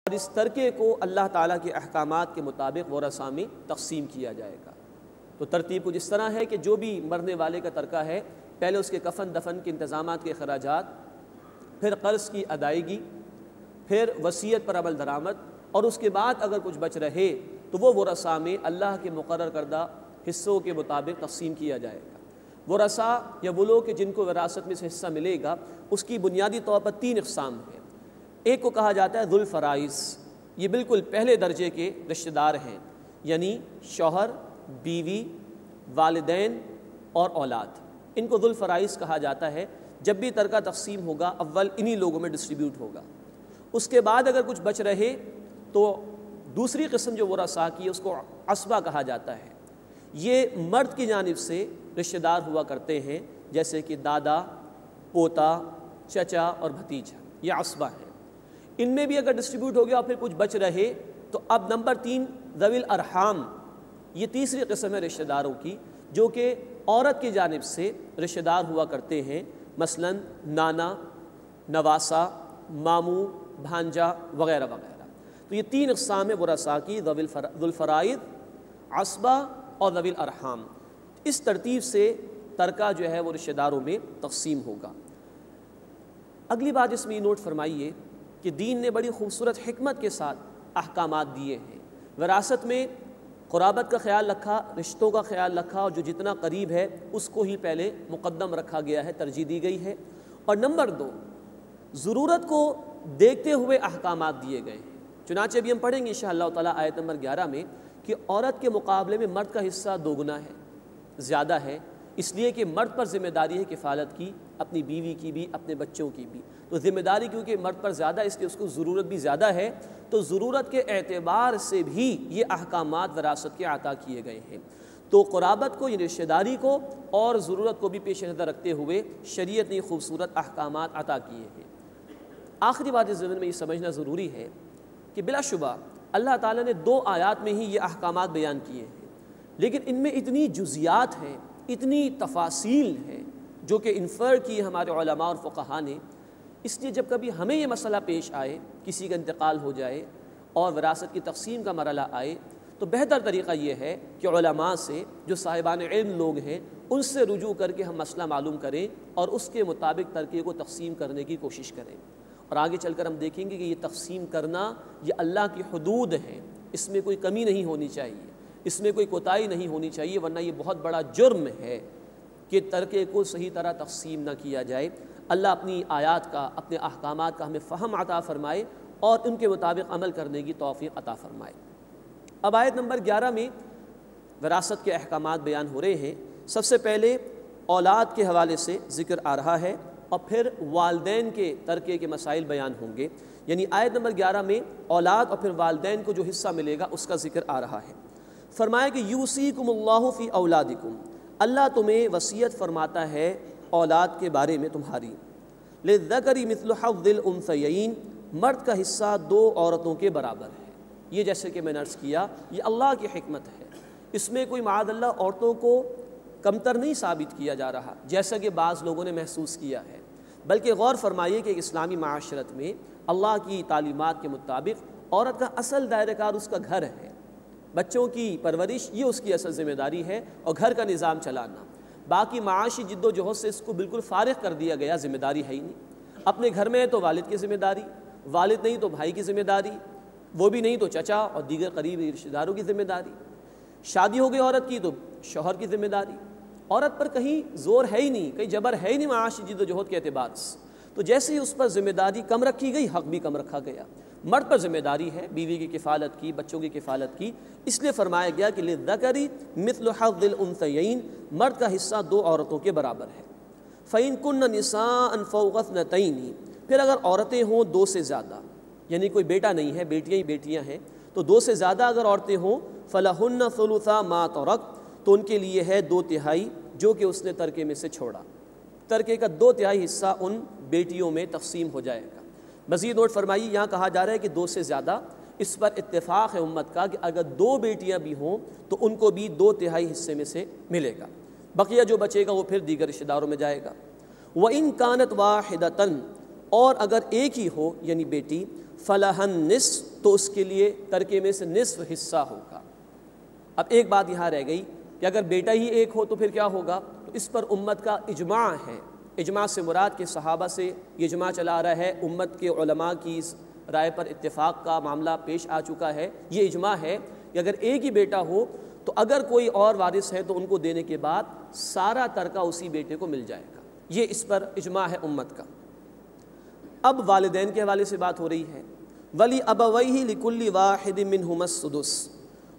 اور اس ترکے کو اللہ تعالیٰ کے احکامات کے مطابق ورثہ میں تقسیم کیا جائے گا۔ تو ترتیب کچھ اس طرح ہے کہ جو بھی مرنے والے کا ترکہ ہے، پہلے اس کے کفن دفن کے انتظامات کے اخراجات، پھر قرض کی ادائیگی، پھر وصیت پر عمل درآمد، اور اس کے بعد اگر کچھ بچ رہے تو وہ ورثہ میں اللہ کے مقرر کردہ حصوں کے مطابق تقسیم کیا جائے گا۔ ورثہ یا وہ لوگ کہ جن کو وراثت میں سے حصہ ملے گا، اس کی بنیادی طور پر 3 اقسام ہیں۔ ایک کو کہا جاتا ہے ذو الفرائض، یہ بالکل پہلے درجے کے رشتہ دار ہیں، یعنی شوہر، بیوی، والدین اور اولاد، ان کو ذو الفرائض کہا جاتا ہے۔ جب بھی ترکہ تقسیم ہوگا اول انہی لوگوں میں ڈسٹریبیوٹ ہوگا۔ اس کے بعد اگر کچھ بچ رہے تو دوسری قسم جو ورثہ کی ہے اس کو عصبہ کہا جاتا ہے۔ یہ مرد کی جانب سے رشتہ دار ہوا کرتے ہیں، جیسے کہ دادا، پوتا، چچا اور بھتیجا، یہ عصبہ ہیں۔ ان میں بھی اگر ڈسٹریبیوٹ ہو گیا اور پھر کچھ بچ رہے تو اب نمبر 3 ذوی الارحام، یہ تیسری قسم ہے رشتہ داروں کی، جو کہ عورت کی جانب سے رشتہ دار ہوا کرتے ہیں، مثلا نانا، نواسا، ماموں، بھانجا وغیرہ وغیرہ۔ تو یہ 3 اقسام ہے ورثہ کی، ذو الفرائض، عصبہ اور ذوی الارحام۔ اس ترتیب سے ترکہ جو ہے وہ رشتہ داروں میں تقسیم ہوگا۔ اگلی بات اس میں یہ نوٹ فرمائیے کہ دین نے بڑی خوبصورت حکمت کے ساتھ احکامات دیے ہیں۔ وراثت میں قرابت کا خیال رکھا، رشتوں کا خیال رکھا، اور جو جتنا قریب ہے اس کو ہی پہلے مقدم رکھا گیا ہے، ترجیح دی گئی ہے۔ اور نمبر 2، ضرورت کو دیکھتے ہوئے احکامات دیے گئے ہیں۔ چنانچہ ابھی ہم پڑھیں گے انشاءاللہ تعالیٰ آیت نمبر 11 میں کہ عورت کے مقابلے میں مرد کا حصہ 2 گنا ہے، زیادہ ہے، اس لیے کہ مرد پر ذمہ داری ہے کفالت کی، اپنی بیوی کی بھی، اپنے بچوں کی بھی۔ تو ذمہ داری کیونکہ مرد پر زیادہ، اس لیے اس کو ضرورت بھی زیادہ ہے، تو ضرورت کے اعتبار سے بھی یہ احکامات وراثت کے عطا کیے گئے ہیں۔ تو قرابت کو، یعنی رشتہ داری کو اور ضرورت کو بھی پیش نظر رکھتے ہوئے شریعت نے خوبصورت احکامات عطا کیے ہیں۔ آخری بات اس ضمن میں یہ سمجھنا ضروری ہے کہ بلا شبہ اللہ تعالیٰ نے 2 آیات میں ہی یہ احکامات بیان کیے ہیں، لیکن ان میں اتنی جزیات ہیں، اتنی تفاصیل ہیں جو کہ انفر کی ہمارے علماء اور فقہاء نے۔ اس لیے جب کبھی ہمیں یہ مسئلہ پیش آئے، کسی کا انتقال ہو جائے اور وراثت کی تقسیم کا مرحلہ آئے، تو بہتر طریقہ یہ ہے کہ علماء سے، جو صاحبان علم لوگ ہیں، ان سے رجوع کر کے ہم مسئلہ معلوم کریں اور اس کے مطابق ترکے کو تقسیم کرنے کی کوشش کریں۔ اور آگے چل کر ہم دیکھیں گے کہ یہ تقسیم کرنا یہ اللہ کی حدود ہے، اس میں کوئی کمی نہیں ہونی چاہیے، اس میں کوئی کوتاہی نہیں ہونی چاہیے، ورنہ یہ بہت بڑا جرم ہے کہ ترکے کو صحیح طرح تقسیم نہ کیا جائے۔ اللہ اپنی آیات کا، اپنے احکامات کا ہمیں فہم عطا فرمائے اور ان کے مطابق عمل کرنے کی توفیق عطا فرمائے۔ اب آیت نمبر 11 میں وراثت کے احکامات بیان ہو رہے ہیں۔ سب سے پہلے اولاد کے حوالے سے ذکر آ رہا ہے، اور پھر والدین کے ترکے کے مسائل بیان ہوں گے۔ یعنی آیت نمبر 11 میں اولاد اور پھر والدین کو جو حصہ ملے گا اس کا ذکر آ رہا ہے۔ فرمایا کہ یوصیکم اللہ فی اولادکم، اللہ تمہیں وصیت فرماتا ہے اولاد کے بارے میں تمہاری۔ للذکر مثل حظ الانثیین، مرد کا حصہ 2 عورتوں کے برابر ہے۔ یہ جیسے کہ میں نے عرض کیا، یہ اللہ کی حکمت ہے، اس میں کوئی معاذ اللہ عورتوں کو کمتر نہیں ثابت کیا جا رہا جیسا کہ بعض لوگوں نے محسوس کیا ہے، بلکہ غور فرمائیے کہ ایک اسلامی معاشرت میں اللہ کی تعلیمات کے مطابق عورت کا اصل دائرہ کار اس کا گھر ہے، بچوں کی پرورش یہ اس کی اصل ذمہ داری ہے، اور گھر کا نظام چلانا۔ باقی معاشی جد و جہد سے اس کو بالکل فارغ کر دیا گیا، ذمہ داری ہے ہی نہیں۔ اپنے گھر میں ہے تو والد کی ذمہ داری، والد نہیں تو بھائی کی ذمہ داری، وہ بھی نہیں تو چچا اور دیگر قریبی رشتہ داروں کی ذمہ داری۔ شادی ہو گئی عورت کی تو شوہر کی ذمہ داری۔ عورت پر کہیں زور ہے ہی نہیں، کہیں جبر ہے ہی نہیں معاشی جد و جہد کے اعتبار سے۔ تو جیسے ہی اس پر ذمہ داری کم رکھی گئی، حق بھی کم رکھا گیا۔ مرد پر ذمہ داری ہے بیوی کی کفالت کی، بچوں کی کفالت کی، اس لیے فرمایا گیا کہ للذکر مثل حظ الانثیین، مرد کا حصہ 2 عورتوں کے برابر ہے۔ فإن كن نساء فوق اثنتین، پھر اگر عورتیں ہوں 2 سے زیادہ، یعنی کوئی بیٹا نہیں ہے، بیٹیاں ہی بیٹیاں ہیں، تو 2 سے زیادہ اگر عورتیں ہوں، فلہن ثلثا ما ترک، تو ان کے لیے ہے 2/3 جو کہ اس نے ترکے میں سے چھوڑا۔ ترکے کا 2/3 حصہ ان بیٹیوں میں تقسیم ہو جائے گا۔ مزید نوٹ فرمائیے، یہاں کہا جا رہا ہے کہ 2 سے زیادہ، اس پر اتفاق ہے امت کا کہ اگر 2 بیٹیاں بھی ہوں تو ان کو بھی 2/3 حصے میں سے ملے گا، بقیہ جو بچے گا وہ پھر دیگر رشتہ داروں میں جائے گا۔ وَإِن كَانَتْ وَاحِدَةً، اور اگر ایک ہی ہو یعنی بیٹی فلہن نصف تو اس کے لیے ترکے میں سے نصف حصہ ہوگا۔ اب ایک بات یہاں رہ گئی کہ اگر بیٹا ہی ایک ہو تو پھر کیا ہوگا؟ تو اس پر امت کا اجماع ہے۔ اجماع سے مراد کے صحابہ سے یہ اجماع چلا آ رہا ہے، امت کے علماء کی اس رائے پر اتفاق کا معاملہ پیش آ چکا ہے۔ یہ اجماع ہے کہ اگر ایک ہی بیٹا ہو تو اگر کوئی اور وارث ہے تو ان کو دینے کے بعد سارا ترکہ اسی بیٹے کو مل جائے گا۔ یہ اس پر اجماع ہے امت کا۔ اب والدین کے حوالے سے بات ہو رہی ہے۔ ولی ابویہ لکل واحد منہما السدس،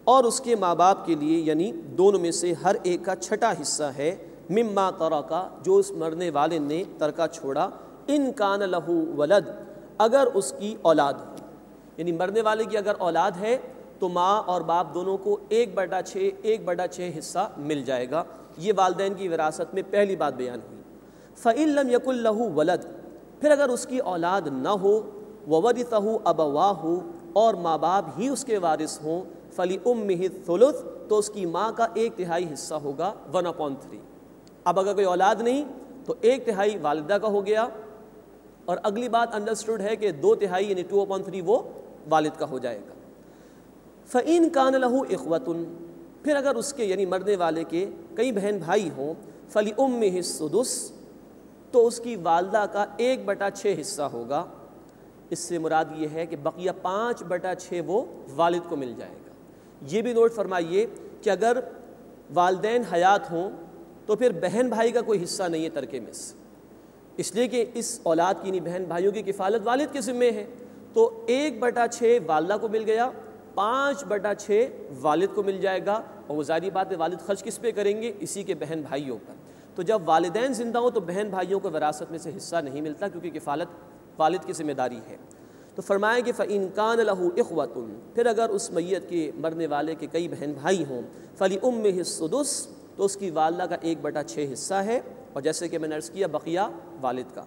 اور اس کے ماں باپ کے لیے یعنی دونوں میں سے ہر ایک کا چھٹا حصہ ہے، مما ترکا جو اس مرنے والے نے ترکہ چھوڑا، ان کان لہ ولد اگر اس کی اولاد ہو، یعنی مرنے والے کی اگر اولاد ہے تو ماں اور باپ دونوں کو 1/6 حصہ مل جائے گا۔ یہ والدین کی وراثت میں پہلی بات بیان ہوئی۔ فَإِن لَمْ يَكُن لَهُ وَلَد، پھر اگر اس کی اولاد نہ ہو، وَوَرِثَهُ أَبَوَاهُ اور ماں باپ ہی اس کے وارث ہوں، فَلِأُمِّهِ الثُّلُث تو اس کی ماں کا 1/3 حصہ ہوگا 1/3۔ اب اگر کوئی اولاد نہیں تو 1/3 والدہ کا ہو گیا، اور اگلی بات انڈرسٹوڈ ہے کہ 2/3 یعنی 2/3 وہ والد کا ہو جائے گا۔ فَإِن كَانَ لَهُ إِخْوَةٌ پھر اگر اس کے یعنی مرنے والے کے کئی بہن بھائی ہوں، فَلِأُمِّهِ السُّدُسُ تو اس کی والدہ کا 1/6 حصہ ہوگا۔ اس سے مراد یہ ہے کہ بقیہ 5/6 وہ والد کو مل جائے گا۔ یہ بھی نوٹ فرمائیے کہ اگر والدین حیات ہوں تو پھر بہن بھائی کا کوئی حصہ نہیں ہے ترکے میں سے، اس لیے کہ اس اولاد کی بہن بھائیوں کی کفالت والد کے ذمے ہے، تو 1/6 والدہ کو مل گیا، 5/6 والد کو مل جائے گا، اور وہ ظاہری بات ہے والد خرچ کس پہ کریں گے؟ اسی کے بہن بھائیوں پر۔ تو جب والدین زندہ ہوں تو بہن بھائیوں کو وراثت میں سے حصہ نہیں ملتا، کیونکہ کفالت والد کی ذمہ داری ہے۔ تو فرمایا کہ فَإِن كَانَ لَهُ إِخْوَةٌ پھر اگر اس میت کے مرنے والے کے کئی بہن بھائی ہوں، فَلِأُمِّهِ السُّدُسُ تو اس کی والدہ کا 1/6 حصہ ہے، اور جیسے کہ میں نے عرض کیا بقیہ والد کا۔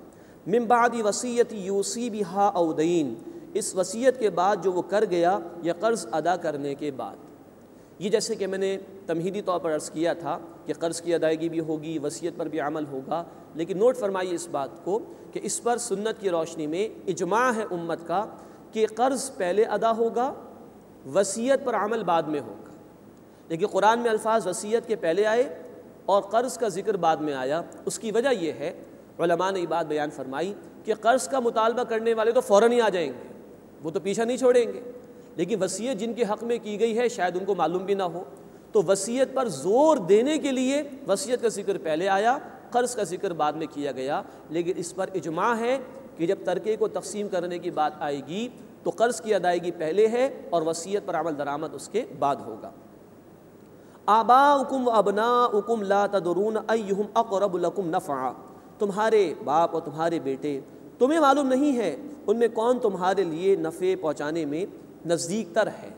مِن بَعْدِ وَصِيَّةٍ يُوصِي بِهَا أَوْ دَيْنٍ اس وصیت کے بعد جو وہ کر گیا یا قرض ادا کرنے کے بعد۔ یہ جیسے کہ میں نے تمہیدی طور پر عرض کیا تھا کہ قرض کی ادائیگی بھی ہوگی، وصیت پر بھی عمل ہوگا، لیکن نوٹ فرمائیے اس بات کو کہ اس پر سنت کی روشنی میں اجماع ہے امت کا کہ قرض پہلے ادا ہوگا، وصیت پر عمل بعد میں ہوگا۔ لیکن قرآن میں الفاظ وصیت کے پہلے آئے اور قرض کا ذکر بعد میں آیا۔ اس کی وجہ یہ ہے، علماء نے یہ بات بیان فرمائی کہ قرض کا مطالبہ کرنے والے تو فوراً ہی آ جائیں گے، وہ تو پیچھا نہیں چھوڑیں گے، لیکن وصیت جن کے حق میں کی گئی ہے شاید ان کو معلوم بھی نہ ہو، تو وصیت پر زور دینے کے لیے وصیت کا ذکر پہلے آیا، قرض کا ذکر بعد میں کیا گیا۔ لیکن اس پر اجماع ہے کہ جب ترکے کو تقسیم کرنے کی بات آئے گی تو قرض کی ادائیگی پہلے ہے اور وصیت پر عمل درآمد اس کے بعد ہوگا۔ آباؤکم وابناؤکم لا تدرون ایہم اقرب لکم نفعا تمہارے باپ اور تمہارے بیٹے تمہیں معلوم نہیں ہے ان میں کون تمہارے لیے نفع پہنچانے میں نزدیک تر ہے۔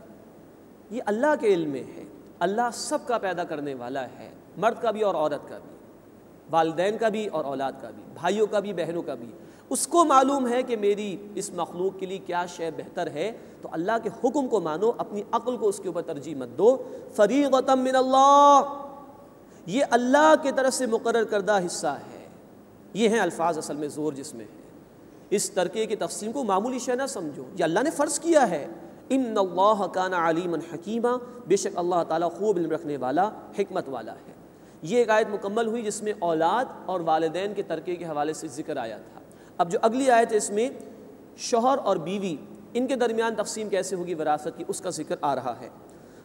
یہ اللہ کے علم میں ہے، اللہ سب کا پیدا کرنے والا ہے، مرد کا بھی اور عورت کا بھی، والدین کا بھی اور اولاد کا بھی، بھائیوں کا بھی بہنوں کا بھی۔ اس کو معلوم ہے کہ میری اس مخلوق کے لیے کیا شے بہتر ہے، تو اللہ کے حکم کو مانو، اپنی عقل کو اس کے اوپر ترجیح مت دو۔ فریضۃ من اللہ یہ اللہ کی طرف سے مقرر کردہ حصہ ہے۔ یہ ہیں الفاظ اصل میں زور جس میں ہے۔ اس ترکے کی تقسیم کو معمولی شے نہ سمجھو، یہ اللہ نے فرض کیا ہے۔ ان اللہ کان علیما حکیما بے شک اللہ تعالیٰ خوب علم رکھنے والا، حکمت والا ہے۔ یہ ایک آیت مکمل ہوئی جس میں اولاد اور والدین کے ترکے کے حوالے سے ذکر آیا تھا۔ اب جو اگلی آیت ہے اس میں شوہر اور بیوی ان کے درمیان تقسیم کیسے ہوگی وراثت کی، اس کا ذکر آ رہا ہے۔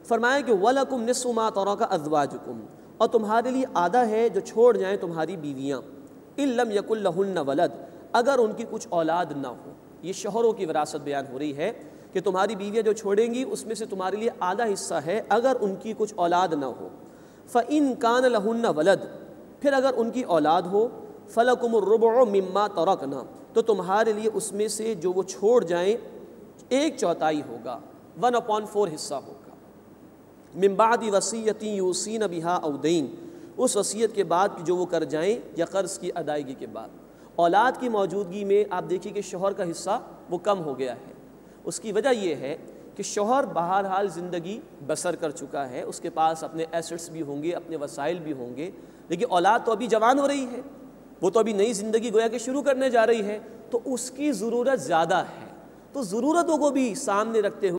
فرمایا کہ وَلَكُمْ نِصْفُ مَا تَرَكَ أَزْوَاجُكُمْ اور تمہارے لیے آدھا ہے جو چھوڑ جائیں تمہاری بیویاں، إِن لَمْ يَكُنْ لَهُنَّ وَلَدٌ اگر ان کی کچھ اولاد نہ ہو۔ یہ شوہروں کی وراثت بیان ہو رہی ہے کہ تمہاری بیویاں جو چھوڑیں گی اس میں سے تمہارے لیے آدھا حصہ ہے اگر ان کی کچھ اولاد نہ ہو۔ فَإِن كَانَ لَهُنَّ وَلَدٌ پھر اگر ان کی اولاد ہو، فَلَكُمُ الرُّبُعُ مِمَّا تَرَكْنَا تو تمہارے لیے اس میں سے جو وہ چھوڑ جائیں 1/4 ہوگا، 1/4 حصہ ہوگا۔ مِن بَعْدِ وَصِيَّةٍ يُوصِينَ بِهَا أَوْ دَيْنٍ اس وصیت کے بعد جو وہ کر جائیں یا قرض کی ادائیگی کے بعد۔ اولاد کی موجودگی میں آپ دیکھیے کہ شوہر کا حصہ وہ کم ہو گیا ہے۔ اس کی وجہ یہ ہے کہ شوہر بہرحال زندگی بسر کر چکا ہے، اس کے پاس اپنے ایسٹس بھی ہوں گے، اپنے وسائل بھی ہوں گے، لیکن اولاد تو ابھی جوان ہو رہی ہے، وہ تو ابھی نئی زندگی گویا کہ شروع کرنے جا رہی ہے، تو اس کی ضرورت زیادہ ہے، تو ضرورتوں کو بھی سامنے رکھتے ہوئے